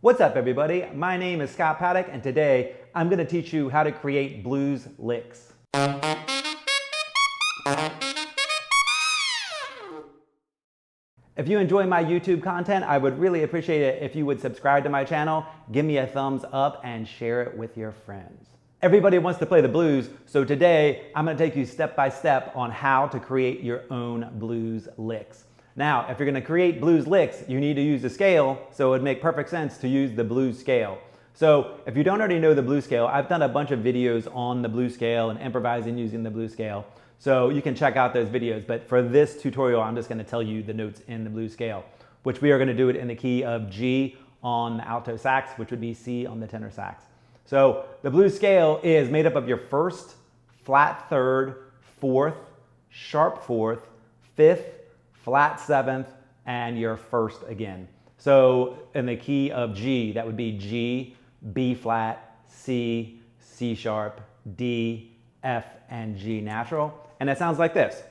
What's up, everybody? My name is Scott Paddock, and today I'm going to teach you how to create blues licks. If you enjoy my YouTube content, I would really appreciate it if you would subscribe to my channel, give me a thumbs up, and share it with your friends. Everybody wants to play the blues, so today I'm going to take you step by step on how to create your own blues licks. Now, if you're going to create blues licks, you need to use a scale, so it would make perfect sense to use the blues scale. So if you don't already know the blues scale, I've done a bunch of videos on the blues scale and improvising using the blues scale. So you can check out those videos, but for this tutorial, I'm just going to tell you the notes in the blues scale, which we are going to do it in the key of G on the alto sax, which would be C on the tenor sax. So the blues scale is made up of your first, flat third, fourth, sharp fourth, fifth, flat seventh, and your first again. So in the key of G, that would be G, B flat, C, C sharp, D, F, and G natural. And it sounds like this.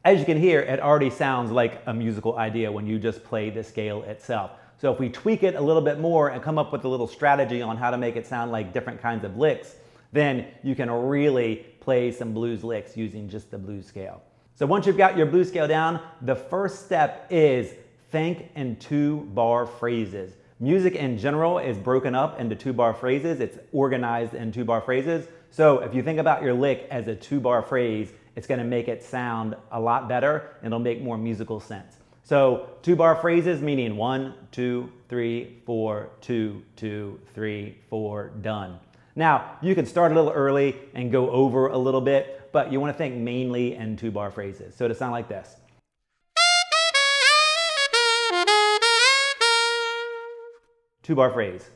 As you can hear, it already sounds like a musical idea when you just play the scale itself. So if we tweak it a little bit more and come up with a little strategy on how to make it sound like different kinds of licks, then you can really play some blues licks using just the blues scale. So once you've got your blues scale down, the first step is think in 2-bar phrases. Music in general is broken up into 2-bar phrases. It's organized in 2-bar phrases. So if you think about your lick as a 2-bar phrase, it's going to make it sound a lot better and it'll make more musical sense. So 2-bar phrases meaning 1, 2, 3, 4, 2, 2, 3, 4, done. Now, you can start a little early and go over a little bit, but you want to think mainly in 2-bar phrases. So to sound like this. Two-bar phrase.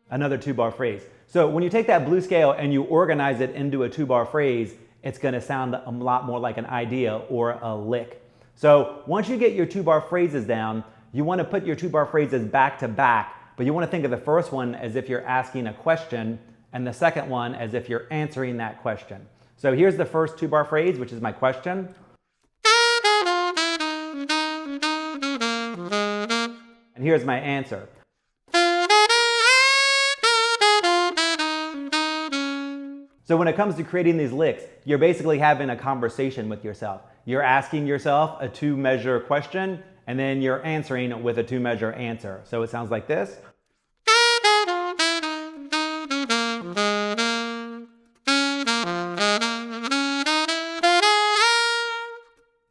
Another 2-bar phrase. So when you take that blues scale and you organize it into a 2-bar phrase, it's going to sound a lot more like an idea or a lick. So once you get your 2-bar phrases down, you want to put your 2-bar phrases back to back, but you want to think of the first one as if you're asking a question and the second one as if you're answering that question. So here's the first 2-bar phrase, which is my question. And here's my answer. So when it comes to creating these licks, you're basically having a conversation with yourself. You're asking yourself a 2-measure question, and then you're answering with a 2-measure answer. So it sounds like this.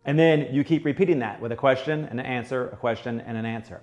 And then you keep repeating that with a question and an answer, a question and an answer.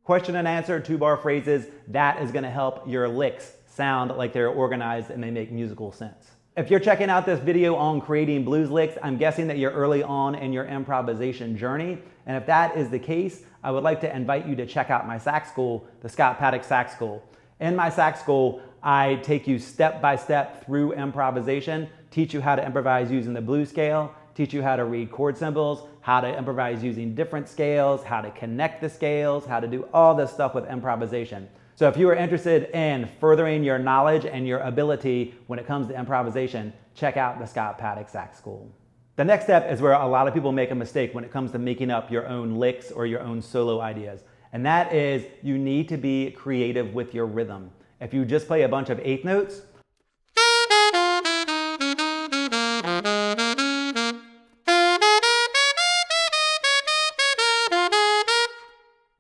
Question and answer, 2-bar phrases, that is going to help your licks sound like they're organized and they make musical sense. If you're checking out this video on creating blues licks, I'm guessing that you're early on in your improvisation journey. And if that is the case, I would like to invite you to check out my sax school, the Scott Paddock Sax School. In my sax school, I take you step by step through improvisation, teach you how to improvise using the blues scale, teach you how to read chord symbols, how to improvise using different scales, how to connect the scales, how to do all this stuff with improvisation. So if you are interested in furthering your knowledge and your ability when it comes to improvisation, check out the Scott Paddock Sax School. The next step is where a lot of people make a mistake when it comes to making up your own licks or your own solo ideas. And that is you need to be creative with your rhythm. If you just play a bunch of eighth notes,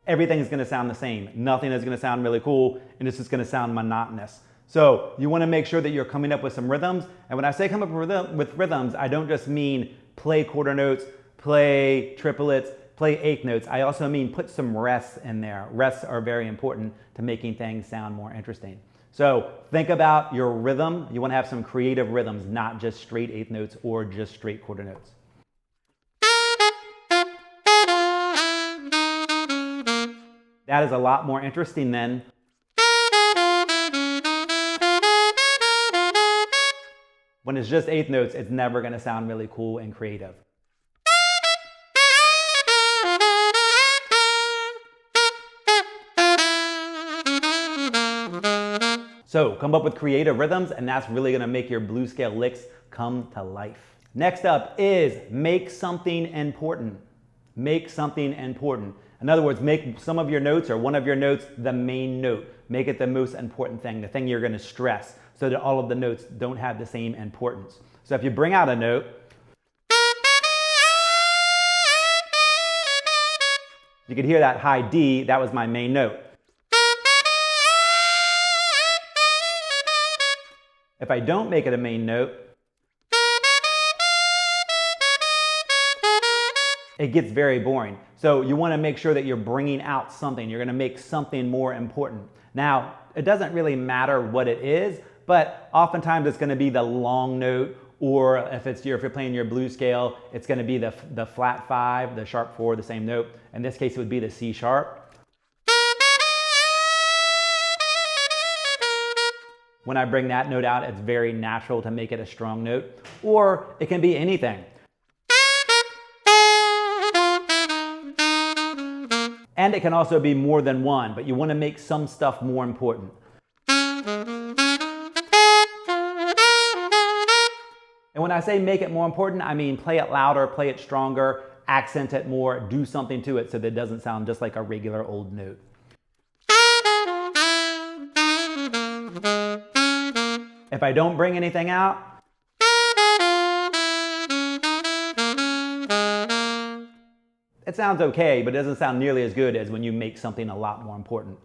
everything is going to sound the same. Nothing is going to sound really cool, and it's just going to sound monotonous. So you want to make sure that you're coming up with some rhythms. And when I say come up with rhythms, I don't just mean play quarter notes, play triplets, play eighth notes. I also mean put some rests in there. Rests are very important to making things sound more interesting. So think about your rhythm. You want to have some creative rhythms, not just straight eighth notes or just straight quarter notes. That is a lot more interesting than When it's just eighth notes, it's never going to sound really cool and creative. So come up with creative rhythms, and that's really gonna make your blues scale licks come to life. Next up is make something important. Make something important. In other words, make some of your notes or one of your notes the main note. Make it the most important thing, the thing you're gonna stress, so that all of the notes don't have the same importance. So if you bring out a note, you could hear that high D, that was my main note. If I don't make it a main note, it gets very boring. So you want to make sure that you're bringing out something. You're going to make something more important. Now, it doesn't really matter what it is, but oftentimes it's going to be the long note, or if you're playing your blues scale, it's going to be the flat 5, the sharp 4, the same note. In this case, it would be the C sharp. When I bring that note out, it's very natural to make it a strong note, or it can be anything. And it can also be more than one, but you want to make some stuff more important. And when I say make it more important, I mean play it louder, play it stronger, accent it more, do something to it so that it doesn't sound just like a regular old note. If I don't bring anything out, it sounds okay, but it doesn't sound nearly as good as when you make something a lot more important.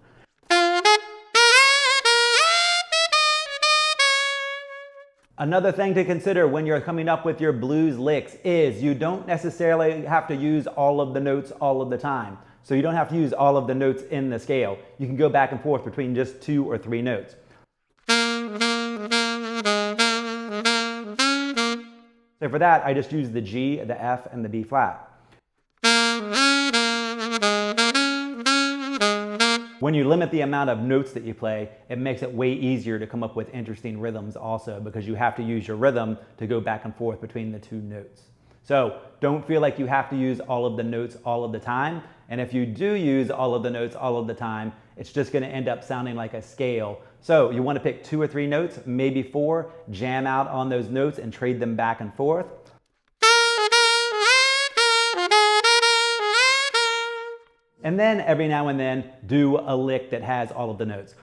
Another thing to consider when you're coming up with your blues licks is you don't necessarily have to use all of the notes all of the time. So you don't have to use all of the notes in the scale. You can go back and forth between just 2 or 3 notes. So for that, I just use the G, the F, and the B flat. When you limit the amount of notes that you play, it makes it way easier to come up with interesting rhythms also, because you have to use your rhythm to go back and forth between the 2 notes. So don't feel like you have to use all of the notes all of the time. And if you do use all of the notes all of the time, it's just going to end up sounding like a scale. So you want to pick 2 or 3 notes, maybe 4, jam out on those notes and trade them back and forth. And then every now and then do a lick that has all of the notes.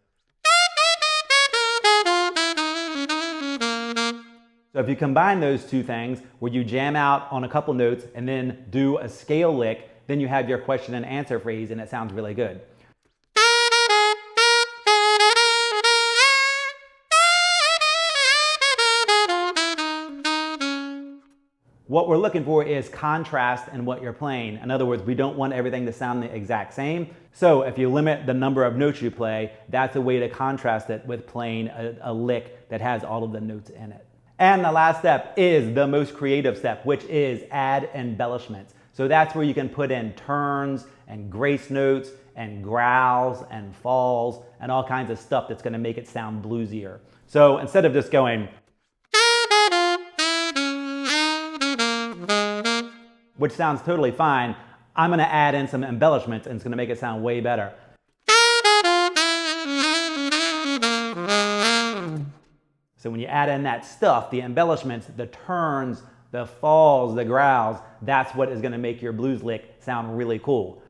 So if you combine those 2 things, where you jam out on a couple notes and then do a scale lick, then you have your question and answer phrase, and it sounds really good. What we're looking for is contrast in what you're playing. In other words, we don't want everything to sound the exact same. So if you limit the number of notes you play, that's a way to contrast it with playing a lick that has all of the notes in it. And the last step is the most creative step, which is add embellishments. So that's where you can put in turns and grace notes and growls and falls and all kinds of stuff that's going to make it sound bluesier. So instead of just going, which sounds totally fine, I'm going to add in some embellishments, and it's going to make it sound way better. So when you add in that stuff, the embellishments, the turns, the falls, the growls, that's what is going to make your blues lick sound really cool.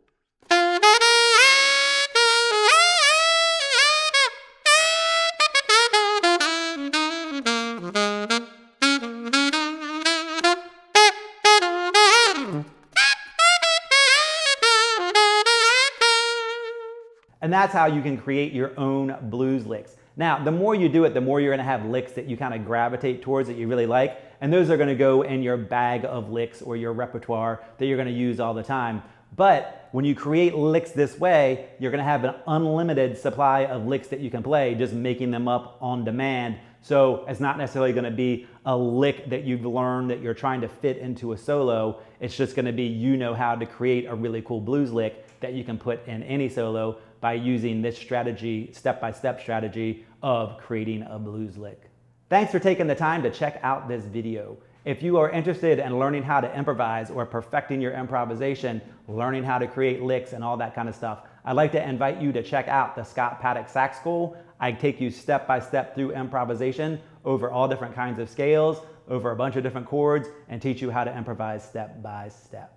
And that's how you can create your own blues licks. Now, the more you do it, the more you're gonna have licks that you kind of gravitate towards that you really like, and those are gonna go in your bag of licks or your repertoire that you're gonna use all the time. But when you create licks this way, you're gonna have an unlimited supply of licks that you can play, just making them up on demand. So it's not necessarily gonna be a lick that you've learned that you're trying to fit into a solo. It's just gonna be, you know how to create a really cool blues lick that you can put in any solo by using this strategy, step-by-step strategy of creating a blues lick. Thanks for taking the time to check out this video. If you are interested in learning how to improvise or perfecting your improvisation, learning how to create licks and all that kind of stuff, I'd like to invite you to check out the Scott Paddock Sax School. I take you step by step through improvisation over all different kinds of scales, over a bunch of different chords, and teach you how to improvise step by step.